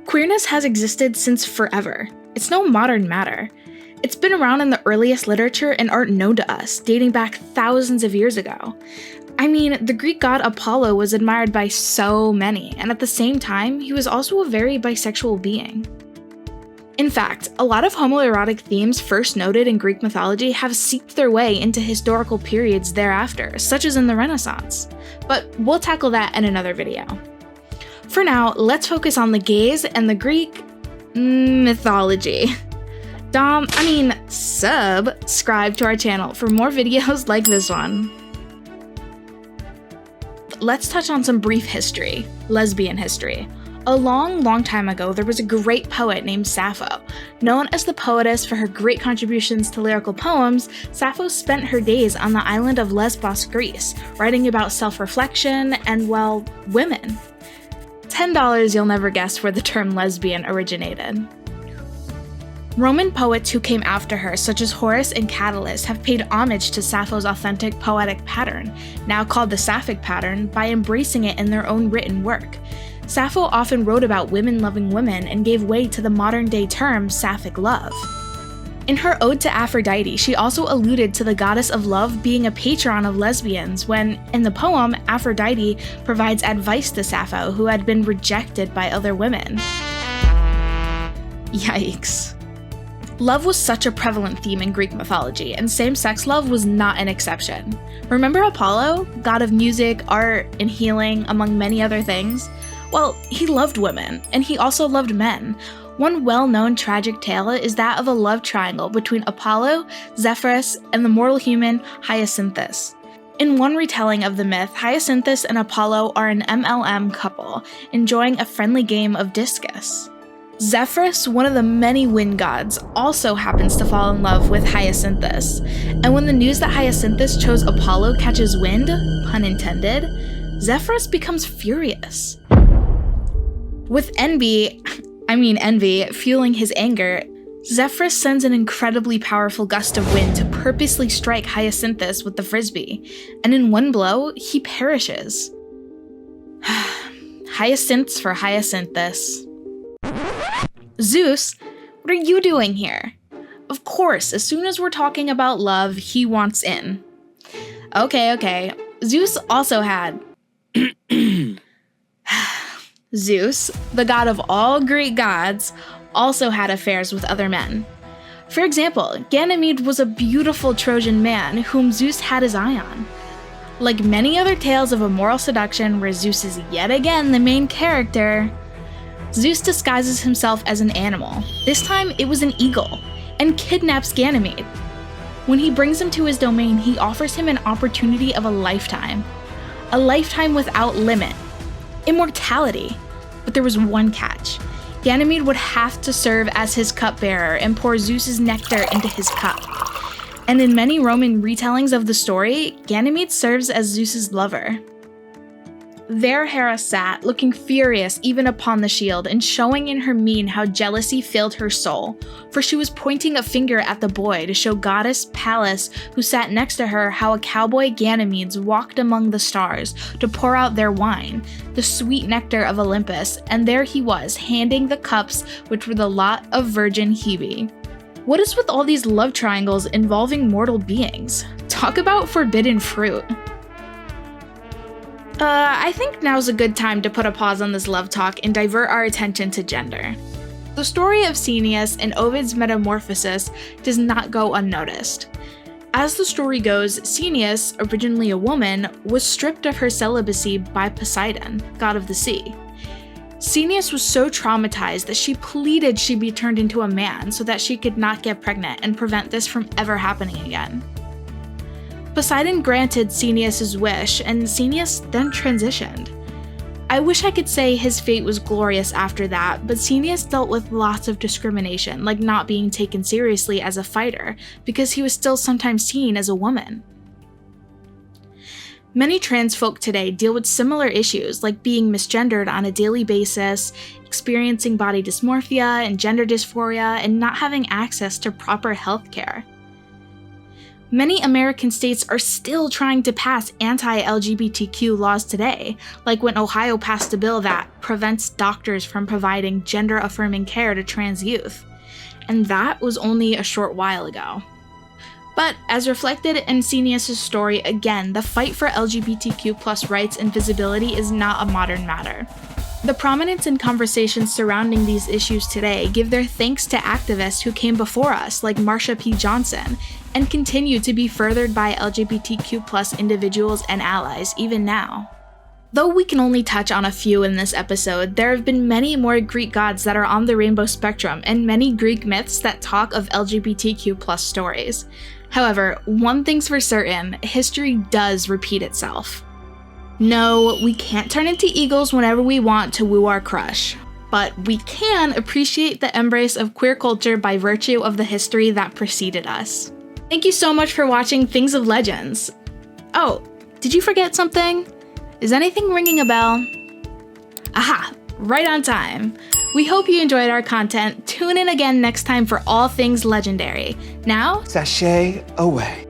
Queerness has existed since forever. It's no modern matter. It's been around in the earliest literature and art known to us, dating back thousands of years ago. I mean, the Greek god Apollo was admired by so many, and at the same time, he was also a very bisexual being. In fact, a lot of homoerotic themes first noted in Greek mythology have seeped their way into historical periods thereafter, such as in the Renaissance. But we'll tackle that in another video. For now, let's focus on the gays and the Greek mythology. Subscribe to our channel for more videos like this one. Let's touch on some brief history, lesbian history. A long time ago, there was a great poet named Sappho. Known as the poetess for her great contributions to lyrical poems, Sappho spent her days on the island of Lesbos, Greece, writing about self-reflection and, well, women. $10 you'll never guess where the term lesbian originated. Roman poets who came after her, such as Horace and Catullus, have paid homage to Sappho's authentic poetic pattern, now called the Sapphic pattern, by embracing it in their own written work. Sappho often wrote about women loving women and gave way to the modern-day term Sapphic love. In her Ode to Aphrodite, she also alluded to the goddess of love being a patron of lesbians when, in the poem, Aphrodite provides advice to Sappho, who had been rejected by other women. Yikes. Love was such a prevalent theme in Greek mythology, and same-sex love was not an exception. Remember Apollo, god of music, art, and healing, among many other things? Well, he loved women, and he also loved men. One well-known tragic tale is that of a love triangle between Apollo, Zephyrus, and the mortal human Hyacinthus. In one retelling of the myth, Hyacinthus and Apollo are an MLM couple, enjoying a friendly game of discus. Zephyrus, one of the many wind gods, also happens to fall in love with Hyacinthus, and when the news that Hyacinthus chose Apollo catches wind, pun intended, Zephyrus becomes furious. With envy fueling his anger, Zephyrus sends an incredibly powerful gust of wind to purposely strike Hyacinthus with the frisbee, and in one blow, he perishes. Hyacinths for Hyacinthus. Zeus, what are you doing here? Of course, as soon as we're talking about love, he wants in. Okay. Zeus also had... Zeus, the god of all Greek gods, also had affairs with other men. For example, Ganymede was a beautiful Trojan man whom Zeus had his eye on. Like many other tales of immoral seduction where Zeus is yet again the main character, Zeus disguises himself as an animal, this time it was an eagle, and kidnaps Ganymede. When he brings him to his domain, he offers him an opportunity of a lifetime without limit. Immortality. But there was one catch. Ganymede would have to serve as his cupbearer and pour Zeus's nectar into his cup. And in many Roman retellings of the story, Ganymede serves as Zeus's lover. There Hera sat, looking furious even upon the shield, and showing in her mien how jealousy filled her soul, for she was pointing a finger at the boy to show goddess Pallas, who sat next to her, how a cowboy Ganymedes walked among the stars to pour out their wine, the sweet nectar of Olympus, and there he was, handing the cups which were the lot of virgin Hebe. What is with all these love triangles involving mortal beings? Talk about forbidden fruit. I think now's a good time to put a pause on this love talk and divert our attention to gender. The story of Caeneus and Ovid's Metamorphosis does not go unnoticed. As the story goes, Caeneus, originally a woman, was stripped of her celibacy by Poseidon, god of the sea. Caeneus was so traumatized that she pleaded she be turned into a man so that she could not get pregnant and prevent this from ever happening again. Poseidon granted Caeneus' wish, and Caeneus then transitioned. I wish I could say his fate was glorious after that, but Caeneus dealt with lots of discrimination, like not being taken seriously as a fighter, because he was still sometimes seen as a woman. Many trans folk today deal with similar issues, like being misgendered on a daily basis, experiencing body dysmorphia and gender dysphoria, and not having access to proper health care. Many American states are still trying to pass anti-LGBTQ laws today, like when Ohio passed a bill that prevents doctors from providing gender-affirming care to trans youth. And that was only a short while ago. But as reflected in Caeneus' story, again, the fight for LGBTQ+ rights and visibility is not a modern matter. The prominence and conversations surrounding these issues today give their thanks to activists who came before us, like Marsha P. Johnson, and continue to be furthered by LGBTQ+ individuals and allies even now. Though we can only touch on a few in this episode, there have been many more Greek gods that are on the rainbow spectrum and many Greek myths that talk of LGBTQ+ stories. However, one thing's for certain, history does repeat itself. No, we can't turn into eagles whenever we want to woo our crush, but we can appreciate the embrace of queer culture by virtue of the history that preceded us. Thank you so much for watching Things of Legends. Oh, did you forget something? Is anything ringing a bell? Aha, right on time. We hope you enjoyed our content. Tune in again next time for all things legendary. Now, sashay away.